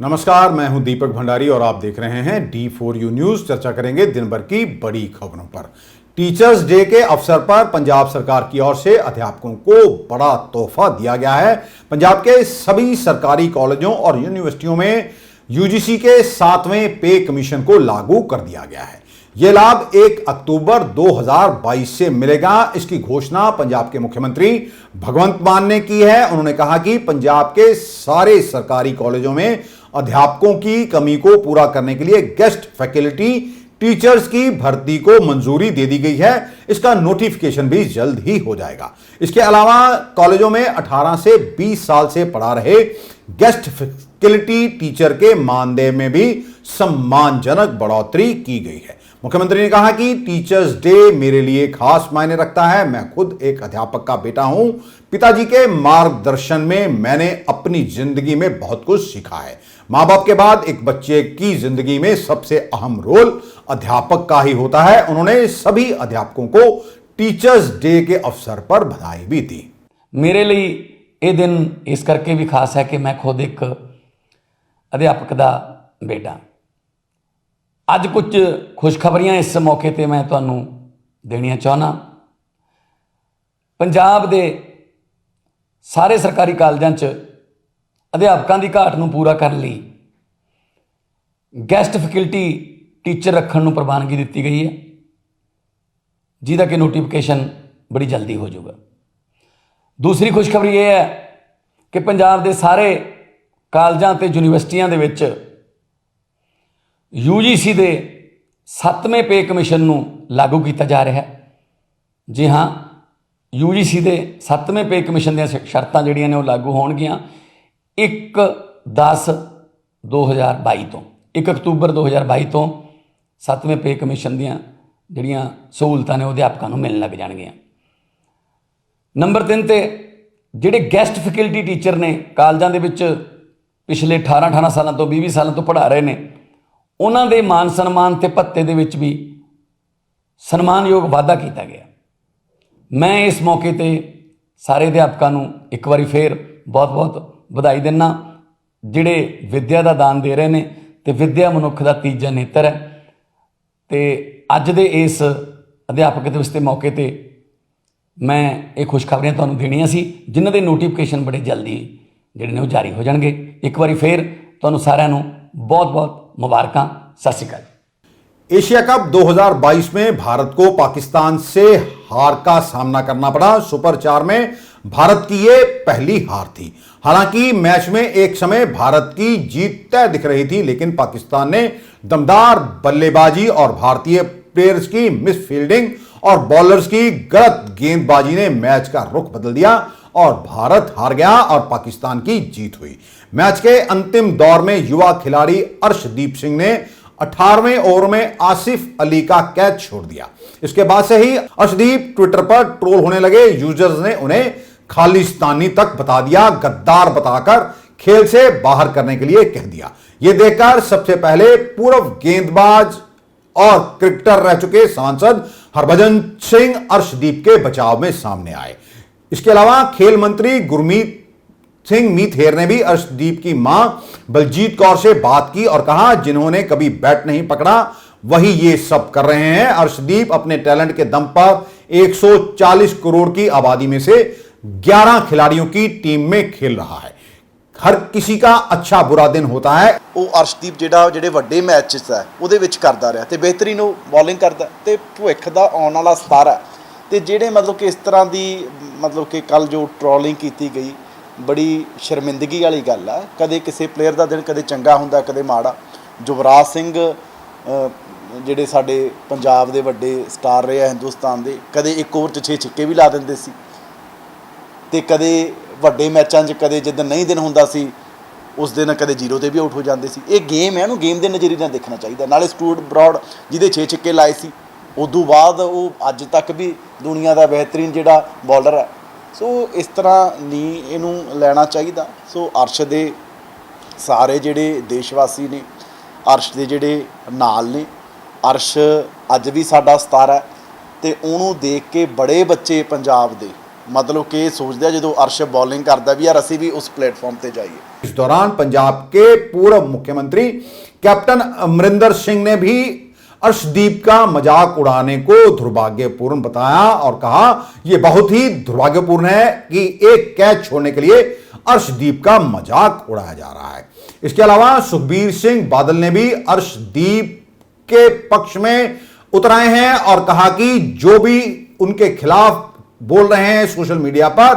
नमस्कार, मैं हूं दीपक भंडारी और आप देख रहे हैं D4U न्यूज। चर्चा करेंगे दिन भर की बड़ी खबरों पर। टीचर्स डे के अवसर पर पंजाब सरकार की ओर से अध्यापकों को बड़ा तोहफा दिया गया है। पंजाब के सभी सरकारी कॉलेजों और यूनिवर्सिटियों में यूजीसी के 7वें पे कमीशन को लागू कर दिया गया है। यह लाभ 1 अक्टूबर 2022 से मिलेगा। इसकी घोषणा पंजाब के मुख्यमंत्री भगवंत मान ने की है। उन्होंने कहा कि पंजाब के सारे सरकारी कॉलेजों में अध्यापकों की कमी को पूरा करने के लिए गेस्ट फैकल्टी टीचर्स की भर्ती को मंजूरी दे दी गई है। इसका नोटिफिकेशन भी जल्द ही हो जाएगा। इसके अलावा कॉलेजों में 18 से 20 साल से पढ़ा रहे गेस्ट फैकल्टी टीचर के मानदेय में भी सम्मानजनक बढ़ोतरी की गई है। मुख्यमंत्री ने कहा कि टीचर्स डे मेरे लिए खास मायने रखता है। मैं खुद एक अध्यापक का बेटा हूं। पिताजी के मार्गदर्शन में मैंने अपनी जिंदगी में बहुत कुछ सीखा है। मां बाप के बाद एक बच्चे की जिंदगी में सबसे अहम रोल अध्यापक का ही होता है। उन्होंने सभी अध्यापकों को टीचर्स डे के अवसर पर बधाई भी दी। मेरे लिए ये दिन इस करके भी खास है कि मैं खुद एक अध्यापक का बेटा। ਅੱਜ कुछ खुशखबरियां इस मौके पर मैं ਤੁਹਾਨੂੰ देनिया चाहना। पंजाब ਦੇ ਸਾਰੇ सरकारी ਕਾਲਜਾਂ 'ਚ अध्यापकों की घाट ਨੂੰ पूरा करने ਲਈ गैसट फैकल्टी टीचर रखने ਨੂੰ प्रवानगी दी गई है, जिसका कि नोटिफिकेशन बड़ी जल्दी हो जाएगा। दूसरी खुशखबरी ये है कि पंजाब के सारे ਕਾਲਜਾਂ ਤੇ यूनिवर्सिटियां ਦੇ ਵਿੱਚ यूजीसी के 7वें पे कमीशन ਨੂੰ लागू किया जा रहा है। जी हाँ, यूजीसी के 7वें पे कमीशन ਦੀਆਂ ਸ਼ਰਤਾਂ ਜਿਹੜੀਆਂ ਨੇ ਉਹ लागू ਹੋਣਗੀਆਂ 1/10/2022 ਤੋਂ 1 अक्टूबर 2022 ਤੋਂ 7वें पे कमीशन ਦੀਆਂ ਜਿਹੜੀਆਂ सहूलतां ने अध्यापकों ਨੂੰ मिलਣ ਲੱਗ ਜਾਣਗੀਆਂ। नंबर 3 ਤੇ ਜਿਹੜੇ ਗੈਸਟ ਫੈਕਲਟੀ ਟੀਚਰ ਨੇ ਕਾਲਜਾਂ ਦੇ ਵਿੱਚ ਪਿਛਲੇ 18 ਸਾਲਾਂ ਤੋਂ 20 ਸਾਲਾਂ ਤੋਂ ਪੜ੍ਹਾ ਰਹੇ ਨੇ, ਉਹਨਾਂ ਦੇ ਮਾਨ ਸਨਮਾਨ ਤੇ ਭੱਤੇ ਦੇ ਵਿੱਚ ਵੀ ਸਨਮਾਨਯੋਗ ਵਾਧਾ ਕੀਤਾ ਗਿਆ। मैं इस मौके पर सारे अध्यापकों को एक बार फिर बहुत बहुत बधाई देना, जिहड़े विद्या का दान दे रहे हैं। तो विद्या मनुख का तीजा नेत्र है। तो अज दे इस अध्यापक दिवस के मौके पर मैं ये खुशखबरियां तुहानूं देणियां सी, जिन्हां दे नोटिफिकेशन बड़े जल्दी जिहड़े ने जारी हो जाणगे। एक बार फिर तुहानूं सारिआं नूं बहुत बहुत मुबारकां। सत श्री अकाल। एशिया कप 2022 में भारत को पाकिस्तान से हार का सामना करना पड़ा। सुपर 4 में भारत की ये पहली हार थी। हालांकि मैच में एक समय भारत की जीत तय दिख रही थी, लेकिन पाकिस्तान ने दमदार बल्लेबाजी और भारतीय प्लेयर्स की मिस फील्डिंग और बॉलर्स की गलत गेंदबाजी ने मैच का रुख बदल दिया और भारत हार गया और पाकिस्तान की जीत हुई। मैच के अंतिम दौर में युवा खिलाड़ी अर्शदीप सिंह ने 18वें ओवर में आसिफ अली का कैच छोड़ दिया। इसके बाद से ही अर्शदीप ट्विटर पर ट्रोल होने लगे। यूजर्स ने उन्हें खालिस्तानी तक बता दिया, गद्दार बताकर खेल से बाहर करने के लिए कह दिया। यह देखकर सबसे पहले पूर्व गेंदबाज और क्रिकेटर रह चुके सांसद हरभजन सिंह अर्शदीप के बचाव में सामने आए। इसके अलावा खेल मंत्री गुरमीत सिंह मीथेर ने भी अर्शदीप की मां बलजीत कौर से बात की और कहा, जिन्होंने कभी बैट नहीं पकड़ा वही ये सब कर रहे हैं। अर्शदीप अपने टैलेंट के दम पर 140 करोड़ की आबादी में से 11 खिलाड़ियों की टीम में खेल रहा है। हर किसी का अच्छा बुरा दिन होता है। ਉਹ ਅਰਸ਼ਦੀਪ ਜਿਹੜੇ ਵੱਡੇ ਮੈਚਸ ਹੈ ਉਹਦੇ ਵਿੱਚ ਕਰਦਾ ਰਿਹਾ ਤੇ ਬਿਹਤਰੀਨ ਉਹ ਬੋਲਿੰਗ ਕਰਦਾ ਤੇ ਭਵਿੱਖ ਦਾ ਆਉਣ ਵਾਲਾ ਸਤਾਰਾ ਤੇ ਜਿਹੜੇ ਮਤਲਬ ਕਿ ਇਸ ਤਰ੍ਹਾਂ ਦੀ ਮਤਲਬ ਕਿ ਕੱਲ ਜੋ ਟ੍ਰੋਲਿੰਗ ਕੀਤੀ ਗਈ बड़ी शर्मिंदगी वाली गल है। कदे किसी प्लेयर का दिन कदे चंगा हुंदा कदे माड़ा। युवराज सिंह जिहड़े साडे पंजाब दे वड्डे स्टार रहे हिंदुस्तान दे, कदे एक ओवर 'ਚ 6 छक्के भी ला दिंदे सी ते कदे वड्डे मैचां 'ਚ कदे जिद्दन नहीं दिन हुंदा सी उस दिन कदे जीरो ते भी आउट हो जाते सी। ये गेम है, इहनूं गेम दे नज़रिए नाल देखना चाहिए। नाले स्टूअर्ट ब्रॉड जिहदे 6 छक्के लाए सी, उदों बाद वो अज तक भी दुनिया का बेहतरीन जिहड़ा बॉलर है। सो इस तरह नहीं इनू लेना चाहिए। सो अर्श दे सारे जिहड़े देशवासी ने अर्श दे जिहड़े नाल ने, अर्श अज भी साडा सतारा है ते उहनूं देख के बड़े बच्चे पंजाब दे मतलब कि सोचते हैं जो अर्श बॉलिंग करता भी यार असी भी उस प्लेटफॉर्म पे जाइए। इस दौरान पंजाब के पूर्व मुख्यमंत्री कैप्टन अमरिंदर सिंह ने भी अर्शदीप का मजाक उड़ाने को दुर्भाग्यपूर्ण बताया और कहा यह बहुत ही दुर्भाग्यपूर्ण है कि एक कैच छोड़ने के लिए अर्शदीप का मजाक उड़ाया जा रहा है। इसके अलावा सुखबीर सिंह बादल ने भी अर्शदीप के पक्ष में उतर आए हैं और कहा कि जो भी उनके खिलाफ बोल रहे हैं सोशल मीडिया पर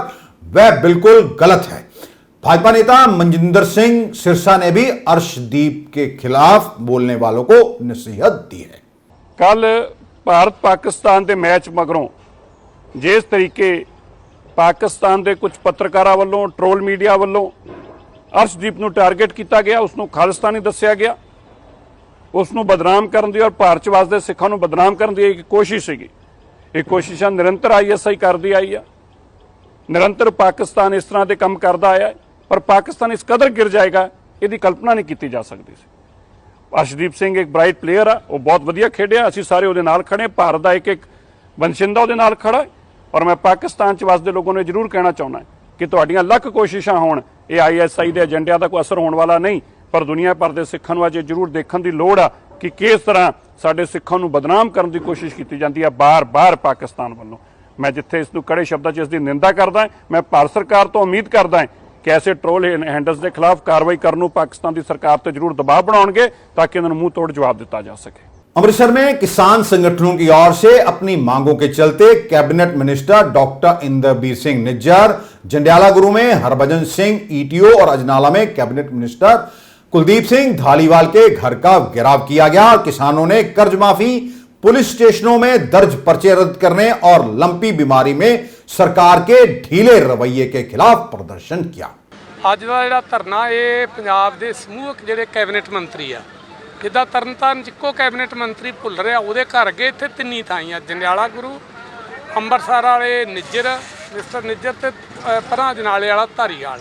वह बिल्कुल गलत है। भाजपा नेता मनजिंदर सिंह सिरसा ने भी अर्शदीप के खिलाफ बोलने वालों को नसीहत दी है। कल भारत पाकिस्तान के मैच मगरों जिस तरीके पाकिस्तान के कुछ पत्रकारों वालों ट्रोल मीडिया वालों अर्शदीप को टारगेट किया गया, उसनों खालिस्तानी दस्या गया, उसनों बदनाम करने की और भारत च वसदे सिखां नूं बदनाम करने की एक कोशिश सीगी। ये कोशिशां निरंतर ISI करती आई है, निरंतर पाकिस्तान इस तरह के काम करता आया है, पर पाकिस्तान इस कदर गिर जाएगा इसकी कल्पना नहीं की जा सकती सी। अर्शदीप सिंह एक ब्राइट प्लेयर है, वो बहुत वधिया खेडिया, असीं सारे उहदे नाल खड़े, भारत का एक एक वंशिंदा उहदे नाल खड़ा है। और मैं पाकिस्तान च वसदे लोगों ने जरूर कहना चाहना है कि तुहाडीआं लख कोशिशां होण ये ISI के एजेंडिਆਂ का कोई असर होने वाला नहीं, पर दुनिया भर के सिखां नूं अजे जरूर देखण की लोड़ आ कि किस तरह साडे सिखां नूं बदनाम करने की कोशिश की जाती है बार बार पाकिस्तान वालों। मैं जिथे इसनूं कड़े शब्दों च इसकी निंदा करदा है, मैं भारत सरकार तो उम्मीद करदा है कि ऐसे ट्रोल हैंडल्स के खिलाफ कार्रवाई करने नूं पाकिस्तान की सरकार ते जरूर दबाव बनाउणगे ताकि इन्हां नूं मूंह तोड़ जवाब दिता जा सके। अमृतसर में किसान संगठनों की ओर से अपनी मांगों के चलते cabinet minister doctor Inderbir Singh Nijjar, Jandiala गुरु में हरभजन सिंह ETO और अजनाला में कैबिनेट मिनिस्टर कुलदीप सिंह धालीवाल के घर का घेराव किया गया। किसानों ने कर्ज माफी, पुलिस स्टेशनों में दर्ज पर्चे रद्द करने और लंपी बीमारी में सरकार के ढीले रवैये के खिलाफ प्रदर्शन किया। ਅੱਜ ਦਾ ਜਿਹੜਾ ਧਰਨਾ ਇਹ ਪੰਜਾਬ ਦੇ ਸਮੂਹਕ ਜਿਹੜੇ ਕੈਬਨਿਟ ਮੰਤਰੀ ਆ, ਜਿੱਦਾਂ ਤਰਨਤਾਰਨ ਇੱਕੋ ਕੈਬਨਿਟ ਮੰਤਰੀ ਭੁੱਲ ਰਿਹਾ ਉਹਦੇ ਘਰ ਗਏ, ਇੱਥੇ ਤਿੰਨੀ ਥਾਈਆਂ ਜੰਡਿਆਲਾ ਗੁਰੂ, ਅੰਮ੍ਰਿਤਸਰ ਵਾਲੇ ਨਿੱਜਰ ਮਿਸਟਰ ਨਿੱਜਰ ਤੇ ਪਰਾਂ ਅਜਨਾਲੇ ਵਾਲਾ ਧਾਰੀਵਾਲ।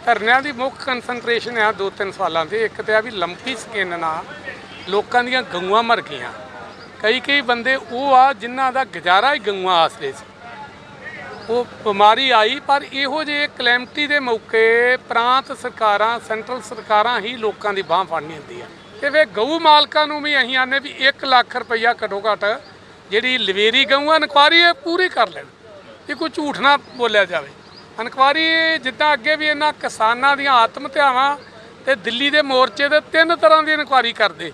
ਧਰਨਿਆਂ ਦੀ ਮੁੱਖ ਕਨਸੈਂਟਰੇਸ਼ਨ ਆ 2-3 ਸਾਲਾਂ ਤੇ। ਇੱਕ ਤੇ ਆ ਵੀ ਲੰਪੀ ਸਕਿਨ ਨਾਲ ਲੋਕਾਂ ਦੀਆਂ ਗਊਆਂ ਮਰ ਗਈਆਂ। ਕਈ ਬੰਦੇ ਉਹ ਆ ਜਿਨ੍ਹਾਂ ਦਾ ਗੁਜ਼ਾਰਾ ਹੀ ਗਊਆਂ ਆਸਰੇ ਸੀ। ਉਹ ਬਿਮਾਰੀ ਆਈ ਪਰ ਇਹੋ ਜਿਹੇ ਕਲੈਮਟੀ ਦੇ ਮੌਕੇ ਪ੍ਰਾਂਤ ਸਰਕਾਰਾਂ ਸੈਂਟਰਲ ਸਰਕਾਰਾਂ ਹੀ ਲੋਕਾਂ ਦੀ ਬਾਂਹ ਫੜਨੀ ਹੁੰਦੀ ਆ। ਤੇ ਫਿਰ ਗਊ ਮਾਲਕਾਂ ਨੂੰ ਵੀ ਅਸੀਂ ਆਨੇ ਵੀ 1 ਲੱਖ ਰੁਪਈਆ ਘੱਟੋ ਘੱਟ ਜਿਹੜੀ ਲਵੇਰੀ ਗਊਆਂ ਇਨਕੁਆਰੀ ਇਹ ਪੂਰੀ ਕਰ ਲੈਣ, ਇਹ ਕੋਈ ਝੂਠ ਨਾ ਬੋਲਿਆ ਜਾਵੇ। ਇਨਕੁਆਰੀ ਜਿੱਦਾਂ ਅੱਗੇ ਵੀ ਇਹਨਾਂ ਕਿਸਾਨਾਂ ਦੀਆਂ ਆਤਮ ਹੱਤਿਆਵਾਂ ਤੇ ਦਿੱਲੀ ਦੇ ਮੋਰਚੇ ਦੇ 3 ਤਰ੍ਹਾਂ ਦੀ ਇਨਕੁਆਰੀ ਕਰਦੇ,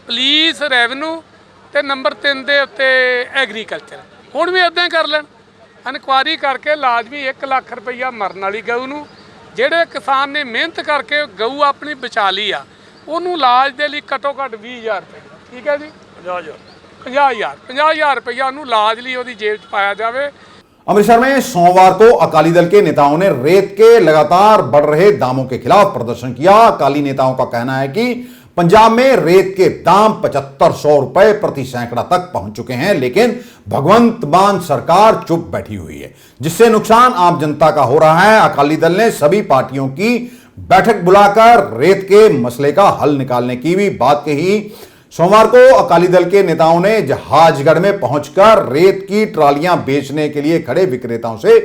ਪੁਲਿਸ, ਰੈਵਨਿਊ ਤੇ ਨੰਬਰ 3 ਦੇ ਉੱਤੇ ਐਗਰੀਕਲਚਰ। ਹੁਣ ਵੀ ਇੱਦਾਂ ਹੀ ਕਰ ਲੈਣ, ਇਨਕੁਆਰੀ ਕਰਕੇ ਲਾਜ਼ਮੀ 1 ਲੱਖ ਰੁਪਈਆ ਮਰਨ ਵਾਲੀ ਗਊ ਨੂੰ, ਜਿਹੜੇ ਕਿਸਾਨ ਨੇ ਮਿਹਨਤ ਕਰਕੇ ਗਊ ਆਪਣੀ ਬਚਾ ਲਈ ਆ, ਉਹਨੂੰ ਇਲਾਜ ਦੇ ਲਈ ਘੱਟੋ ਘੱਟ 20,000 ਰੁਪਏ, ਠੀਕ ਹੈ ਜੀ, 50,000 रुपया लाज ली ओदी जेब च पाया जावे। अमृतसर में सोमवार को अकाली दल के नेताओं ने रेत के लगातार बढ़ रहे दामों के खिलाफ प्रदर्शन किया। अकाली नेताओं का कहना है कि पंजाब में रेत के दाम 7500 रुपए प्रति सैकड़ा तक पहुंच चुके हैं, लेकिन भगवंत मान सरकार चुप बैठी हुई है, जिससे नुकसान आम जनता का हो रहा है। अकाली दल ने सभी पार्टियों की बैठक बुलाकर रेत के मसले का हल निकालने की भी बात कही। सोमवार को अकाली दल के नेताओं ने जहाजगढ़ में पहुंचकर रेत की ट्रालियां बेचने के लिए खड़े विक्रेताओं से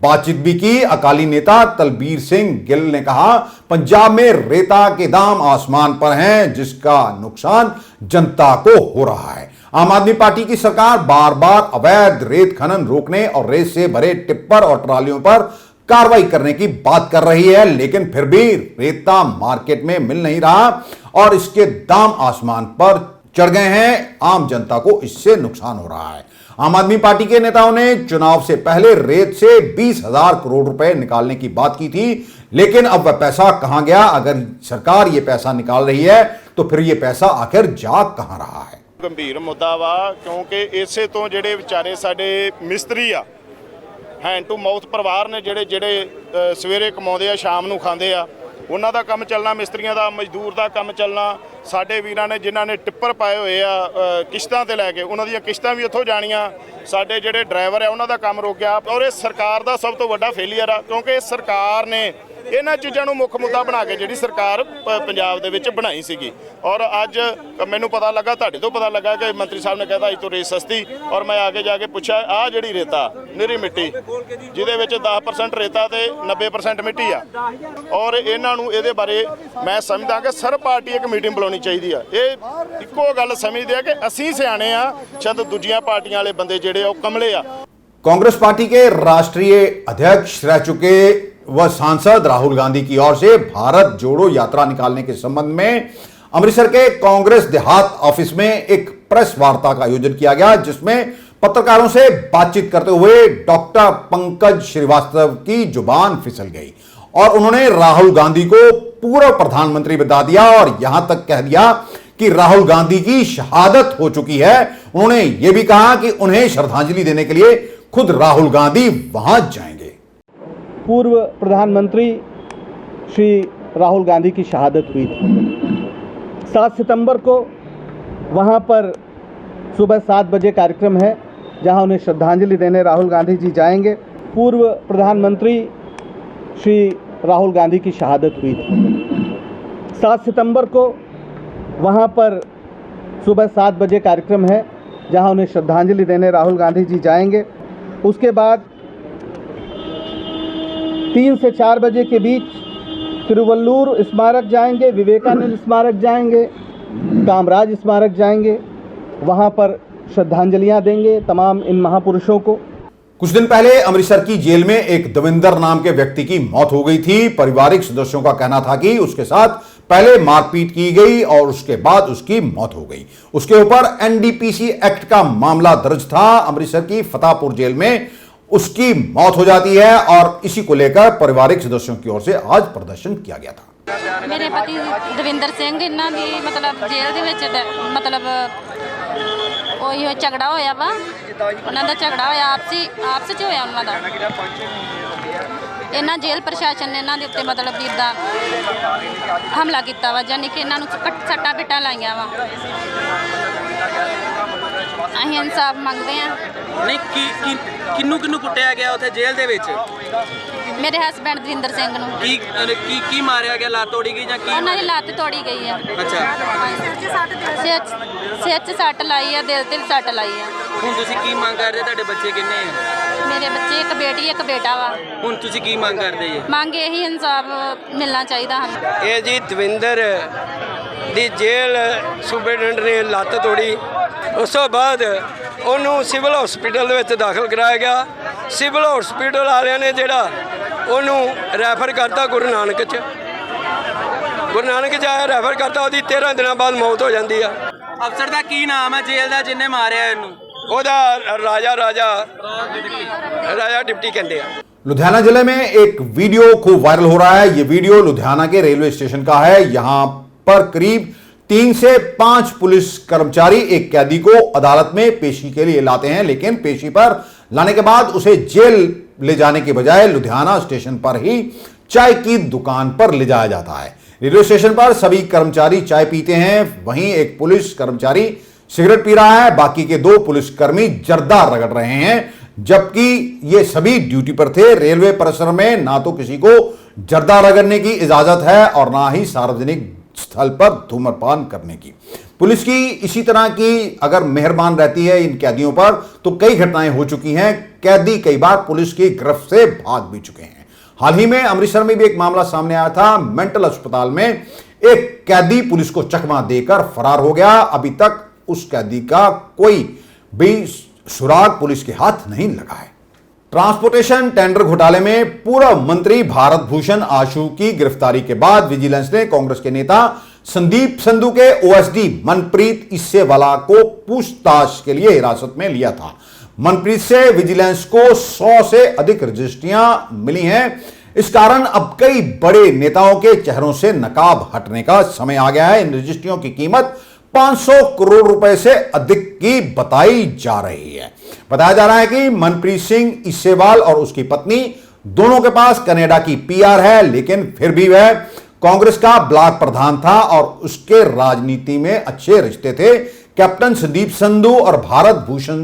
बातचीत भी की। अकाली नेता तलबीर सिंह गिल ने कहा, पंजाब में रेता के दाम आसमान पर हैं, जिसका नुकसान जनता को हो रहा है। आम आदमी पार्टी की सरकार बार बार अवैध रेत खनन रोकने और रेत से भरे टिप्पर और ट्रालियों पर कार्रवाई करने की बात कर रही है, लेकिन फिर भी रेता मार्केट में मिल नहीं रहा और इसके दाम आसमान पर चढ़ गए हैं। आम जनता को इससे नुकसान हो रहा है। आम आदमी पार्टी के नेताओं ने चुनाव से पहले रेत से 20,000 करोड़ रुपए निकालने की बात की थी, लेकिन अब वह पैसा कहां गया? अगर सरकार यह पैसा निकाल रही है तो फिर यह पैसा आखिर जा कहां रहा है? गंभीर मुद्दा वा, क्योंकि इसे तो ਜਿਹੜੇ ਵਿਚਾਰੇ ਸਾਡੇ ਮਿਸਤਰੀ ਆ, हैंड टू माउथ ਪਰਿਵਾਰ ਨੇ ਜਿਹੜੇ ਸਵੇਰੇ ਕਮਾਉਂਦੇ ਆ ਸ਼ਾਮ ਨੂੰ ਖਾਂਦੇ ਆ, ਉਹਨਾਂ ਦਾ ਕੰਮ ਚੱਲਣਾ, ਮਿਸਤਰੀਆਂ ਦਾ ਮਜ਼ਦੂਰ ਦਾ ਕੰਮ ਚੱਲਣਾ। ਸਾਡੇ ਵੀਰਾਂ ਨੇ ਜਿਨ੍ਹਾਂ ਨੇ ਟਿੱਪਰ ਪਾਏ ਹੋਏ ਆ ਕਿਸ਼ਤਾਂ ਤੇ ਲੈ ਕੇ, ਉਹਨਾਂ ਦੀਆਂ ਕਿਸ਼ਤਾਂ ਵੀ ਇੱਥੋਂ ਜਾਣੀਆਂ। ਸਾਡੇ ਜਿਹੜੇ ਡਰਾਈਵਰ ਆ ਉਹਨਾਂ ਦਾ ਕੰਮ ਰੁਕ ਗਿਆ ਔਰ ਇਹ ਸਰਕਾਰ ਦਾ ਸਭ ਤੋਂ ਵੱਡਾ ਫੇਲੀਅਰ ਆ ਕਿਉਂਕਿ ਇਸ ਸਰਕਾਰ ਨੇ ਇਹਨਾਂ ਚੀਜ਼ਾਂ ਨੂੰ ਮੁੱਖ ਮੁੱਦਾ ਬਣਾ ਕੇ ਜਿਹੜੀ ਸਰਕਾਰ ਪੰਜਾਬ ਦੇ ਵਿੱਚ ਬਣਾਈ ਸੀਗੀ ਔਰ ਅੱਜ ਮੈਨੂੰ ਪਤਾ ਲੱਗਾ ਤੁਹਾਡੇ ਤੋਂ ਪਤਾ ਲੱਗਾ ਕਿ ਮੰਤਰੀ ਸਾਹਿਬ ਨੇ ਕਹਿਤਾ ਅੱਜ ਤੋਂ ਰੇਤ ਸਸਤੀ ਔਰ ਮੈਂ ਆਗੇ ਜਾ ਕੇ ਪੁੱਛਿਆ ਆਹ ਜਿਹੜੀ ਰੇਤਾ ਨਿਰੀ ਮਿੱਟੀ ਜਿਹਦੇ ਵਿੱਚ 10% ਰੇਤਾ ਤੇ 90% ਮਿੱਟੀ ਆ ਔਰ ਇਹਨਾਂ ਨੂੰ ਇਹਦੇ ਬਾਰੇ ਮੈਂ ਸਮਝਦਾ ਕਿ ਸਰਬ ਪਾਰਟੀ ਇੱਕ ਮੀਟਿੰਗ ਬੁਲਾਉਣੀ ਚਾਹੀਦੀ ਆ। ਇਹ ਇੱਕੋ ਗੱਲ ਸਮਝਦੇ ਆ ਕਿ ਅਸੀਂ ਸਿਆਣੇ ਆ ਸ਼ਾਇਦ ਦੂਜੀਆਂ ਪਾਰਟੀਆਂ वाले बंदे जेड़े वो कमले आ। कांग्रेस पार्टी के राष्ट्रीय अध्यक्ष रह चुके व सांसद राहुल गांधी की ओर से भारत जोड़ो यात्रा निकालने के संबंध में अमृतसर के कांग्रेस देहात ऑफिस में एक प्रेस वार्ता का आयोजन किया गया, जिसमें पत्रकारों से बातचीत करते हुए डॉक्टर पंकज श्रीवास्तव की जुबान फिसल गई और उन्होंने राहुल गांधी को पूर्व प्रधानमंत्री बता दिया और यहां तक कह दिया कि राहुल गांधी की शहादत हो चुकी है। उन्होंने यह भी कहा कि उन्हें श्रद्धांजलि देने के लिए खुद राहुल गांधी वहां जाएंगे। पूर्व प्रधानमंत्री श्री राहुल गांधी की शहादत हुई थी 7 सितंबर को। वहां पर सुबह 7 बजे कार्यक्रम है जहां उन्हें श्रद्धांजलि देने राहुल गांधी जी जाएंगे। पूर्व प्रधानमंत्री श्री राहुल गांधी की शहादत हुई थी 7 सितंबर को। वहाँ पर सुबह 7 बजे कार्यक्रम है जहाँ उन्हें श्रद्धांजलि देने राहुल गांधी जी जाएंगे। उसके बाद 3 से 4 बजे के बीच तिरुवल्लुर स्मारक जाएंगे, विवेकानंद स्मारक जाएंगे, कामराज स्मारक जाएंगे। वहाँ पर श्रद्धांजलियाँ देंगे तमाम इन महापुरुषों को। कुछ दिन पहले अमृतसर की जेल में एक दविंदर नाम के व्यक्ति की मौत हो गई थी। पारिवारिक सदस्यों का कहना था कि उसके साथ पहले मारपीट की गई और उसके बाद उसकी मौत हो गई। उसके ऊपर एनडीपीसी एक्ट का मामला दर्ज था। अमृतसर की फतेहपुर जेल में उसकी मौत हो जाती है और इसी को लेकर पारिवारिक सदस्यों की ओर से आज प्रदर्शन किया गया था। मेरे पति दविंदर सिंह इन्हां दी मतलब जेल दे विच मतलब ਉਹੀ ਝਗੜਾ ਹੋਇਆ ਵਾ, ਉਹਨਾਂ ਦਾ ਝਗੜਾ ਹੋਇਆ ਆਪਸ 'ਚ ਹੋਇਆ ਉਹਨਾਂ ਦਾ। ਇਹਨਾਂ ਜੇਲ੍ਹ ਪ੍ਰਸ਼ਾਸਨ ਨੇ ਇਹਨਾਂ ਦੇ ਉੱਤੇ ਮਤਲਬ ਵੀ ਇੱਦਾਂ ਹਮਲਾ ਕੀਤਾ ਵਾ, ਯਾਨੀ ਕਿ ਇਹਨਾਂ ਨੂੰ ਸੱਟਾਂ ਪਿੱਟਾਂ ਲਾਈਆਂ ਵਾ। ਅਸੀਂ ਇਨਸਾਫ ਮੰਗਦੇ ਹਾਂ। ਨਹੀਂ ਕਿੰਨੂੰ ਕੁੱਟਿਆ ਗਿਆ ਉੱਥੇ ਜੇਲ੍ਹ ਦੇ ਵਿੱਚ? ਮੇਰੇ ਹਸਬੈਂਡ ਦਵਿੰਦਰ ਸਿੰਘ ਨੂੰ। ਕੀ ਮਾਰਿਆ ਗਿਆ? ਲੱਤ ਤੋੜੀ ਗਈ ਜਾਂ ਕੀ? ਉਹਨਾਂ ਦੀ ਲੱਤ ਤੋੜੀ ਗਈ ਆ। ਅੱਛਾ। ਸਿਰ 'ਚ ਸੱਟ ਲਾਈ ਆ, ਦਿਲ ਤੇ ਸੱਟ ਲਾਈ ਆ। ਹੁਣ ਤੁਸੀਂ ਕੀ ਮੰਗ ਕਰਦੇ? ਤੁਹਾਡੇ ਬੱਚੇ ਕਿੰਨੇ ਆ? ਮੇਰੇ ਬੱਚੇ ਇੱਕ ਬੇਟੀ ਇੱਕ ਬੇਟਾ ਵਾ। ਹੁਣ ਤੁਸੀਂ ਕੀ ਮੰਗ ਕਰਦੇ ਜੀ? ਮੰਗ ਇਹੀ ਇਨਸਾਫ ਮਿਲਣਾ ਚਾਹੀਦਾ ਹਨ। ਇਹ ਜੀ ਦਵਿੰਦਰ ਦੀ ਜੇਲ੍ਹ ਸੂਬੇਡੈਂਟ ਨੇ ਲੱਤ ਤੋੜੀ, ਉਸ ਤੋਂ ਬਾਅਦ ਉਹਨੂੰ ਸਿਵਲ ਹਸਪੀਟਲ ਦੇ ਵਿੱਚ ਦਾਖਲ ਕਰਾਇਆ ਗਿਆ। ਸਿਵਲ ਹਸਪੀਟਲ ਵਾਲਿਆਂ ਨੇ ਜਿਹੜਾ ਉਹਨੂੰ ਰੈਫਰ ਕਰਤਾ ਗੁਰੂ ਨਾਨਕ 'ਚ। ਗੁਰੂ ਨਾਨਕ 'ਚ ਆਇਆ ਰੈਫਰ ਕਰਤਾ, ਉਹਦੀ 13 ਦਿਨਾਂ ਬਾਅਦ ਮੌਤ ਹੋ ਜਾਂਦੀ ਆ। ਅਫਸਰ ਦਾ ਕੀ ਨਾਮ ਹੈ ਜੇਲ੍ਹ ਦਾ ਜਿਹਨੇ ਮਾਰਿਆ ਇਹਨੂੰ? ਉਹਦਾ ਰਾਜਾ डिप्टी कहते हैं। लुधियाना जिले में एक वीडियो खूब वायरल हो रहा है। यह वीडियो लुधियाना के रेलवे स्टेशन का है। यहां पर करीब 3 से 5 पुलिस कर्मचारी एक कैदी को अदालत में पेशी के लिए लाते हैं, लेकिन पेशी पर लाने के बाद उसे जेल ले जाने के बजाय लुधियाना स्टेशन पर ही चाय की दुकान पर ले जाया जाता है। रेलवे स्टेशन पर सभी कर्मचारी चाय पीते हैं, वहीं एक पुलिस कर्मचारी सिगरेट पी रहा है, बाकी के 2 पुलिसकर्मी जर्दा रगड़ रहे हैं, जबकि ये सभी ड्यूटी पर थे। रेलवे परिसर में ना तो किसी को जर्दा रगड़ने की इजाजत है और ना ही सार्वजनिक स्थल पर धूम्रपान करने की। पुलिस की इसी तरह की अगर मेहरबान रहती है इन कैदियों पर तो कई घटनाएं हो चुकी हैं। कैदी कई बार पुलिस की गिरफ्त से भाग भी चुके हैं। हाल ही में अमृतसर में भी एक मामला सामने आया था। मेंटल अस्पताल में एक कैदी पुलिस को चकमा देकर फरार हो गया। अभी तक उस कैदी का कोई भी सुराग पुलिस के हाथ नहीं लगा है। ट्रांसपोर्टेशन टेंडर घोटाले में पूर्व मंत्री भारत भूषण आशु की गिरफ्तारी के बाद विजिलेंस ने कांग्रेस के नेता संदीप संधू के ओएसडी मनप्रीत इस्सेवाला को पूछताछ के लिए हिरासत में लिया था। मनप्रीत से विजिलेंस को 100 से अधिक रजिस्ट्रियां मिली हैं। इस कारण अब कई बड़े नेताओं के चेहरों से नकाब हटने का समय आ गया है। इन रजिस्ट्रियों की कीमत 500 करोड़ रुपए से अधिक की बताई जा रही है। बताया जा रहा है कि मनप्रीत सिंह इस्सेवाल और उसकी पत्नी दोनों के पास कनाडा की पीआर है, लेकिन फिर भी वह कांग्रेस का ब्लॉक प्रधान था और उसके राजनीति में अच्छे रिश्ते थे। कैप्टन संदीप संधू और भारत भूषण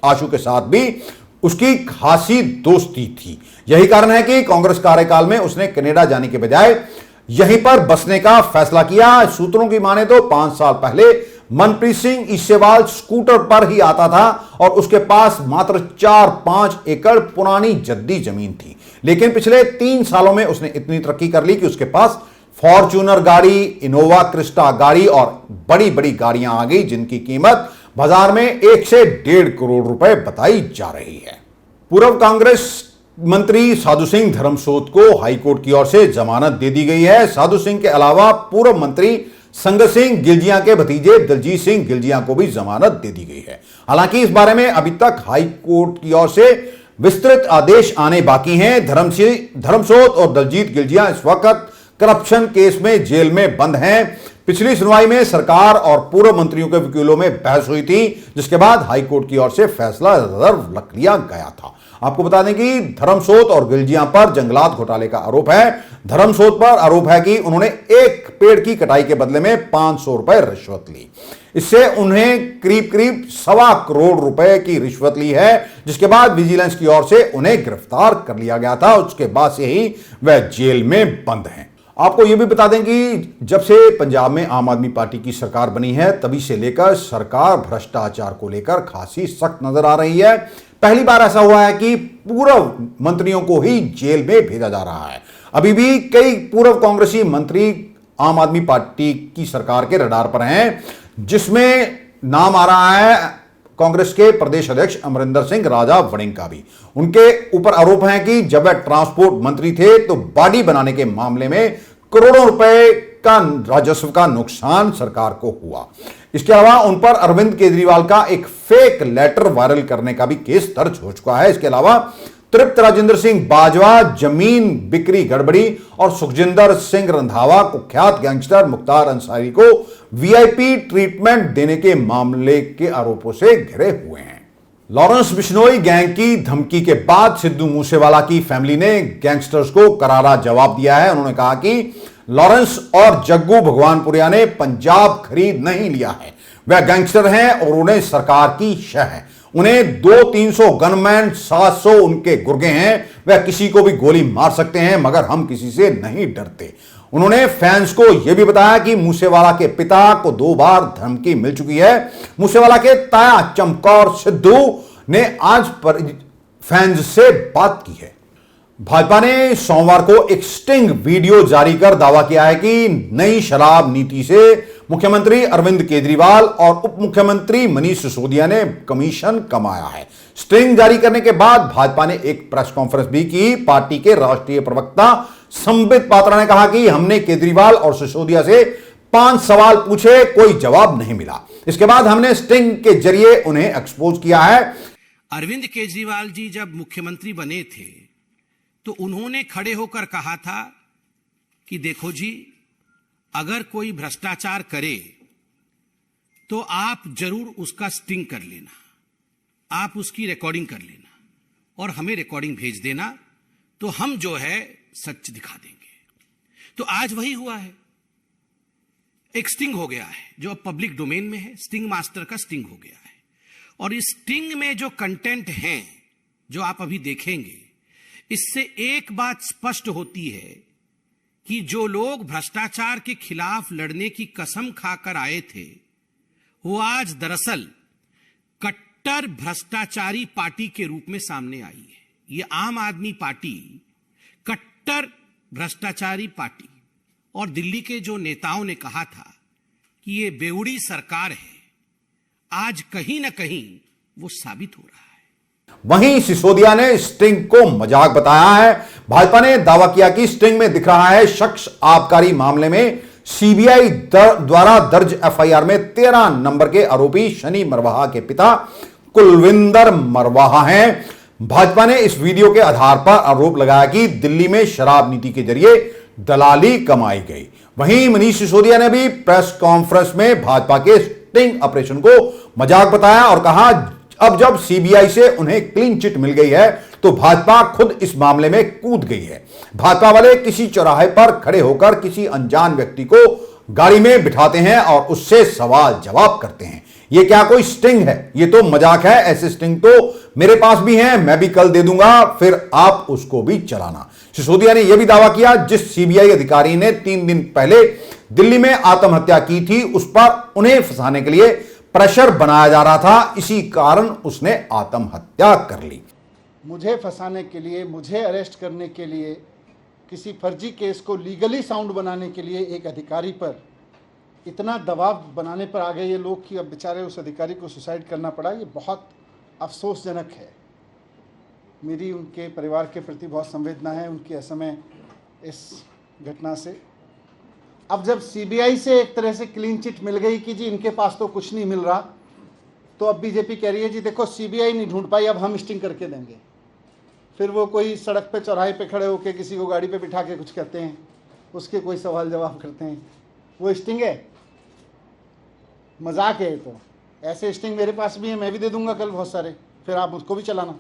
आशु के साथ भी उसकी खासी दोस्ती थी। यही कारण है कि कांग्रेस कार्यकाल में उसने कनाडा जाने के बजाय यहीं पर बसने का फैसला किया। सूत्रों की माने तो 5 साल पहले मनप्रीत सिंह इस्सेवाल स्कूटर पर ही आता था और उसके पास मात्र 4-5 एकड़ पुरानी जद्दी जमीन थी। लेकिन पिछले 3 सालों में उसने इतनी तरक्की कर ली कि उसके पास फॉर्च्यूनर गाड़ी, इनोवा क्रिस्टा गाड़ी और बड़ी बड़ी गाड़ियां आ गई, जिनकी कीमत बाजार में 1 से 1.5 करोड़ रुपए बताई जा रही है। पूर्व कांग्रेस मंत्री साधु सिंह धर्मसोत को हाईकोर्ट की ओर से जमानत दे दी गई है। साधु सिंह के अलावा पूर्व मंत्री संगत सिंह गिलजिया के भतीजे दलजीत सिंह गिलजिया को भी जमानत दे दी गई है। हालांकि इस बारे में अभी तक हाईकोर्ट की ओर से विस्तृत आदेश आने बाकी हैं। धर्मसोत और दलजीत गिलजिया इस वक्त करप्शन केस में जेल में बंद हैं। पिछली सुनवाई में सरकार और पूर्व मंत्रियों के वकीलों में बहस हुई थी, जिसके बाद हाईकोर्ट की ओर से फैसला रद्द लिया गया था। आपको बता दें कि धर्मसोत और गिलजिया पर जंगलात घोटाले का आरोप है। धर्मसोत पर आरोप है कि उन्होंने एक पेड़ की कटाई के बदले में 500 रुपए रिश्वत ली। इससे उन्हें करीब 1.25 करोड़ रुपए की रिश्वत ली है, जिसके बाद विजिलेंस की ओर से उन्हें गिरफ्तार कर लिया गया था। उसके बाद से ही वह जेल में बंद हैं। आपको यह भी बता दें कि जब से पंजाब में आम आदमी पार्टी की सरकार बनी है, तभी से लेकर सरकार भ्रष्टाचार को लेकर खासी सख्त नजर आ रही है। पहली बार ऐसा हुआ है कि पूर्व मंत्रियों को ही जेल में भेजा जा रहा है। अभी भी कई पूर्व कांग्रेसी मंत्री आम आदमी पार्टी की सरकार के रडार पर हैं, जिसमें नाम आ रहा है कांग्रेस के प्रदेश अध्यक्ष अमरिंदर सिंह राजा वड़िंग का भी। उनके ऊपर आरोप है कि जब वह ट्रांसपोर्ट मंत्री थे तो बाड़ी बनाने के मामले में करोड़ों रुपए का राजस्व का नुकसान सरकार को हुआ। इसके अलावा उन पर अरविंद केजरीवाल का एक फेक लेटर वायरल करने का भी केस दर्ज हो चुका है। इसके अलावा तृप्त राजेंद्र सिंह बाजवा जमीन बिक्री गड़बड़ी और सुखजिंदर सिंह रंधावा कुख्यात गैंगस्टर मुख्तार अंसारी को वीआईपी ट्रीटमेंट देने के मामले के आरोपों से घिरे हुए हैं। लॉरेंस बिश्नोई गैंग की धमकी के बाद सिद्धू मूसेवाला की फैमिली ने गैंगस्टर्स को करारा जवाब दिया है। उन्होंने कहा कि लॉरेंस और जग्गू भगवानपुरिया ने पंजाब खरीद नहीं लिया है, वह गैंगस्टर हैं और उन्हें सरकार की शह है। उन्हें 200-300 गनमैन, 700 उनके गुर्गे हैं, वह किसी को भी गोली मार सकते हैं, मगर हम किसी से नहीं डरते। उन्होंने फैंस को यह भी बताया कि मूसेवाला के पिता को 2 बार धमकी मिल चुकी है। मूसेवाला के ताया चमकौर सिद्धू ने आज पर फैंस से बात की है। भाजपा ने सोमवार को एक स्टिंग वीडियो जारी कर दावा किया है कि नई शराब नीति से मुख्यमंत्री अरविंद केजरीवाल और उप मुख्यमंत्री मनीष सिसोदिया ने कमीशन कमाया है। स्टिंग जारी करने के बाद भाजपा ने एक प्रेस कॉन्फ्रेंस भी की। पार्टी के राष्ट्रीय प्रवक्ता संबित पात्रा ने कहा कि हमने केजरीवाल और सिसोदिया से 5 सवाल पूछे, कोई जवाब नहीं मिला। इसके बाद हमने स्टिंग के जरिए उन्हें एक्सपोज किया है। अरविंद केजरीवाल जी जब मुख्यमंत्री बने थे तो उन्होंने खड़े होकर कहा था कि देखो जी, अगर कोई भ्रष्टाचार करे तो आप जरूर उसका स्टिंग कर लेना, आप उसकी रिकॉर्डिंग कर लेना और हमें रिकॉर्डिंग भेज देना, तो हम जो है सच दिखा देंगे। तो आज वही हुआ है, एक स्टिंग हो गया है जो अब पब्लिक डोमेन में है, स्टिंग मास्टर का स्टिंग हो गया है। और इस स्टिंग में जो कंटेंट हैं जो आप अभी देखेंगे, इससे एक बात स्पष्ट होती है कि जो लोग भ्रष्टाचार के खिलाफ लड़ने की कसम खाकर आए थे, वो आज दरअसल कट्टर भ्रष्टाचारी पार्टी के रूप में सामने आई है। ये आम आदमी पार्टी कट्टर भ्रष्टाचारी पार्टी, और दिल्ली के जो नेताओं ने कहा था कि ये बेउड़ी सरकार है, आज कहीं ना कहीं वो साबित हो रहा है। वहीं सिसोदिया ने स्टिंग को मजाक बताया है। भाजपा ने दावा किया कि स्टिंग में दिख रहा है शख्स आबकारी मामले में सीबीआई द्वारा दर्ज एफआईआर में 13 नंबर के आरोपी शनि मरवाहा के पिता कुलविंदर मरवाहा हैं। भाजपा ने इस वीडियो के आधार पर आरोप लगाया कि दिल्ली में शराब नीति के जरिए दलाली कमाई गई। वहीं मनीष सिसोदिया ने भी प्रेस कॉन्फ्रेंस में भाजपा के स्टिंग ऑपरेशन को मजाक बताया और कहा अब जब सीबीआई से उन्हें क्लीन चिट मिल गई है तो भाजपा खुद इस मामले में कूद गई है। भाजपा वाले किसी चौराहे पर खड़े होकर किसी अनजान व्यक्ति को गाड़ी में बिठाते हैं और उससे सवाल जवाब करते हैं। ये क्या कोई स्टिंग है? ये तो मजाक है। ऐसे स्टिंग तो मेरे पास भी हैं, मैं भी कल दे दूंगा, फिर आप उसको भी चलाना। सिसोदिया ने यह भी दावा किया, जिस सीबीआई अधिकारी ने 3 दिन पहले दिल्ली में आत्महत्या की थी, उस पर उन्हें फंसाने के लिए प्रेशर बनाया जा रहा था, इसी कारण उसने आत्महत्या कर ली। मुझे फंसाने के लिए, मुझे अरेस्ट करने के लिए, किसी फर्जी केस को लीगली साउंड बनाने के लिए एक अधिकारी पर इतना दबाव बनाने पर आ गए ये लोग कि अब बेचारे उस अधिकारी को सुसाइड करना पड़ा। ये बहुत अफसोसजनक है। मेरी उनके परिवार के प्रति बहुत संवेदना है, उनकी असमय इस घटना से। अब जब सीबीआई से एक तरह से क्लीन चिट मिल गई कि जी इनके पास तो कुछ नहीं मिल रहा, तो अब बीजेपी कह रही है जी देखो सीबीआई नहीं ढूंढ पाई, अब हम स्टिंग करके देंगे। फिर वो कोई सड़क पे चौराहे पे खड़े होकर किसी को गाड़ी पे बिठा के कुछ कहते हैं, उसके कोई सवाल जवाब करते हैं, वो स्टिंग है? मजाक है। तो ऐसे स्टिंग मेरे पास भी है, मैं भी दे दूंगा कल बहुत सारे, फिर आप उसको भी चलाना।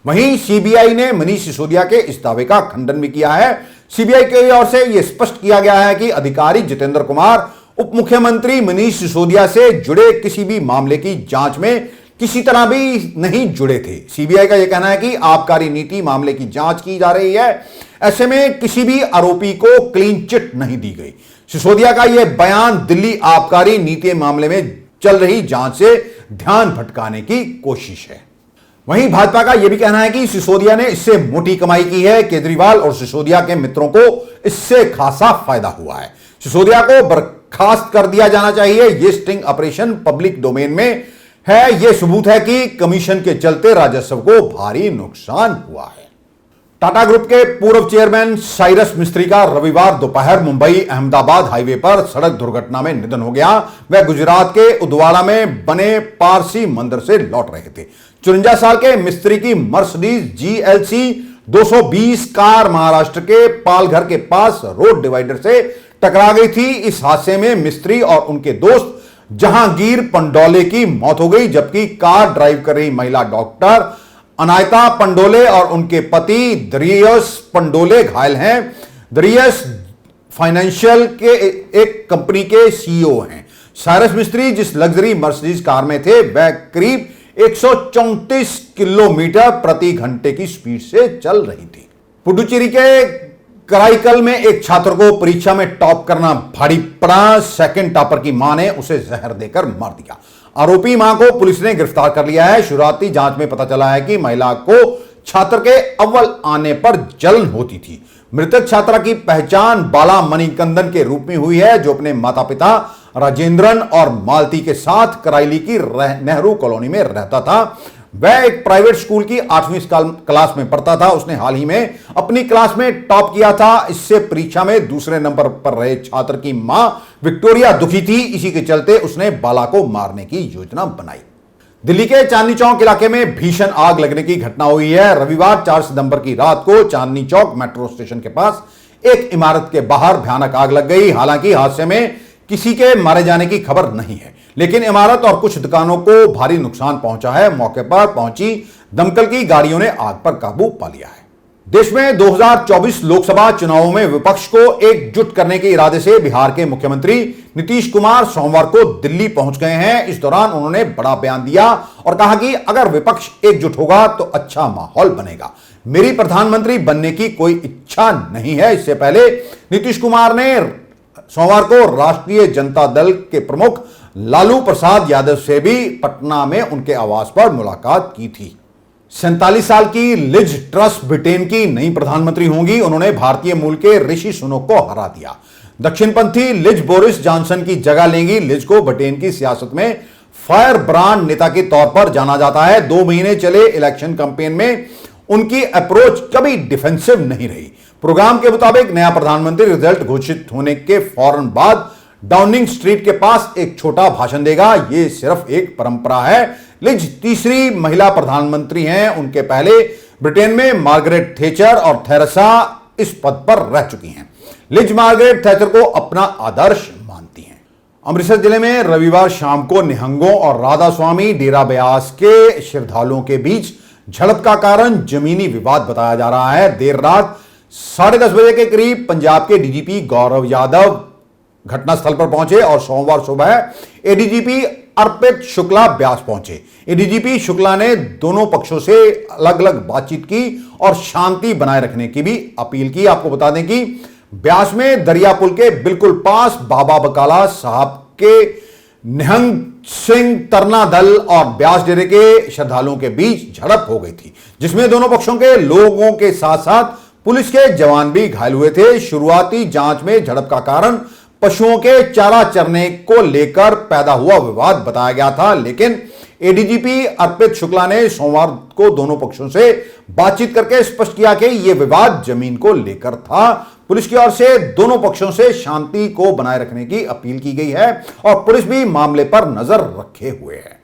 वहीं सीबीआई ने मनीष सिसोदिया के इस दावे का खंडन भी किया है। सीबीआई की ओर से यह स्पष्ट किया गया है कि अधिकारी जितेंद्र कुमार उप मुख्यमंत्री मनीष सिसोदिया से जुड़े किसी भी मामले की जांच में किसी तरह भी नहीं जुड़े थे। सीबीआई का यह कहना है कि आबकारी नीति मामले की जांच की जा रही है, ऐसे में किसी भी आरोपी को क्लीन चिट नहीं दी गई। सिसोदिया का यह बयान दिल्ली आबकारी नीति मामले में चल रही जांच से ध्यान भटकाने की कोशिश है। वहीं भाजपा का यह भी कहना है कि सिसोदिया ने इससे मोटी कमाई की है। केजरीवाल और सिसोदिया के मित्रों को इससे खासा फायदा हुआ है। सिसोदिया को बर्खास्त कर दिया जाना चाहिए। यह स्टिंग ऑपरेशन पब्लिक डोमेन में है। यह सबूत है कि कमीशन के चलते राजस्व को भारी नुकसान हुआ है। टाटा ग्रुप के पूर्व चेयरमैन साइरस मिस्त्री का रविवार दोपहर मुंबई अहमदाबाद हाईवे पर सड़क दुर्घटना में निधन हो गया। वह गुजरात के उदवाड़ा में बने पारसी मंदिर से लौट रहे थे। 54 साल के मिस्त्री की मर्सिडीज GLC 220 कार महाराष्ट्र के पालघर के पास रोड डिवाइडर से टकरा गई थी। इस हादसे में मिस्त्री और उनके दोस्त जहांगीर पंडोले की मौत हो गई, जबकि कार ड्राइव कर रही महिला डॉक्टर अनायता पंडोले और उनके पति दरियस पंडोले घायल हैं। दरियस फाइनेंशियल के एक कंपनी के CEO हैं। साइरस मिस्त्री जिस लग्जरी मर्सिडीज कार में थे, वह करीब 134 किलोमीटर प्रति घंटे की स्पीड से चल रही थी। पुडुचेरी के कराईकल में एक छात्र को परीक्षा में टॉप करना भारी पड़ा। सेकंड टॉपर की मां ने उसे जहर देकर मार दिया। आरोपी मां को पुलिस ने गिरफ्तार कर लिया है। शुरुआती जांच में पता चला है कि महिला को छात्र के अव्वल आने पर जलन होती थी। मृतक छात्रा की पहचान बाला मणिकंदन के रूप में हुई है, जो अपने माता पिता राजेंद्रन और मालती के साथ कराईली की नेहरू कॉलोनी में रहता था। वह एक प्राइवेट स्कूल की 8वीं क्लास में पढ़ता था। उसने हाल ही में अपनी क्लास में टॉप किया था। इससे परीक्षा में दूसरे नंबर पर रहे छात्र की मां विक्टोरिया दुखी थी। इसी के चलते उसने बाला को मारने की योजना बनाई। दिल्ली के चांदनी चौक इलाके में भीषण आग लगने की घटना हुई है। रविवार 4 सितंबर की रात को चांदनी चौक मेट्रो स्टेशन के पास एक इमारत के बाहर भयानक आग लग गई। हालांकि हादसे में किसी के मारे जाने की खबर नहीं है, लेकिन इमारत और कुछ दुकानों को भारी नुकसान पहुंचा है। मौके पर पहुंची दमकल की गाड़ियों ने आग पर काबू पा लिया है। देश में 2024 लोकसभा चुनावों में विपक्ष को एकजुट करने के इरादे से बिहार के मुख्यमंत्री नीतीश कुमार सोमवार को दिल्ली पहुंच गए हैं। इस दौरान उन्होंने बड़ा बयान दिया और कहा कि अगर विपक्ष एकजुट होगा तो अच्छा माहौल बनेगा। मेरी प्रधानमंत्री बनने की कोई इच्छा नहीं है। इससे पहले नीतीश कुमार ने सोमवार को राष्ट्रीय जनता दल के प्रमुख लालू प्रसाद यादव से भी पटना में उनके आवास पर मुलाकात की थी। 47 साल की लिज ट्रस ब्रिटेन की नई प्रधानमंत्री होंगी। उन्होंने भारतीय मूल के ऋषि सुनक को हरा दिया। दक्षिणपंथी लिज बोरिस जॉनसन की जगह लेंगी। लिज को ब्रिटेन की सियासत में फायर ब्रांड नेता के तौर पर जाना जाता है। 2 महीने चले इलेक्शन कैंपेन में उनकी अप्रोच कभी डिफेंसिव नहीं रही। प्रोग्राम के मुताबिक नया प्रधानमंत्री रिजल्ट घोषित होने के फौरन बाद डाउनिंग स्ट्रीट के पास एक छोटा भाषण देगा। यह सिर्फ एक परंपरा है। लिज तीसरी महिला प्रधानमंत्री हैं। उनके पहले ब्रिटेन में मार्गरेट थैचर और थेरेसा इस पद पर रह चुकी हैं। लिज मार्गरेट थैचर को अपना आदर्श मानती हैं। अमृतसर जिले में रविवार शाम को निहंगों और राधा स्वामी डेरा ब्यास के श्रद्धालुओं के बीच झड़प का कारण जमीनी विवाद बताया जा रहा है। देर रात 10:30 बजे के करीब पंजाब के डीजीपी गौरव यादव घटनास्थल पर पहुंचे और सोमवार सुबह एडीजीपी अर्पित शुक्ला ब्यास पहुंचे। एडीजीपी शुक्ला ने दोनों पक्षों से अलग अलग बातचीत की और शांति बनाए रखने की भी अपील की। आपको बता दें कि ब्यास में दरिया पुल के बिल्कुल पास बाबा बकाला साहब के निहंग सिंह तरना दल और ब्यास डेरे के श्रद्धालुओं के बीच झड़प हो गई थी, जिसमें दोनों पक्षों के लोगों के साथ साथ पुलिस के जवान भी घायल हुए थे। शुरुआती जांच में झड़प का कारण पशुओं के चारा चरने को लेकर पैदा हुआ विवाद बताया गया था, लेकिन एडीजीपी अर्पित शुक्ला ने सोमवार को दोनों पक्षों से बातचीत करके स्पष्ट किया कि यह विवाद जमीन को लेकर था। पुलिस की ओर से दोनों पक्षों से शांति को बनाए रखने की अपील की गई है और पुलिस भी मामले पर नजर रखे हुए है।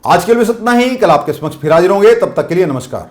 आज के लिए बस इतना ही। कल आपके समक्ष फिर हाजिर होंगे, तब तक के लिए नमस्कार।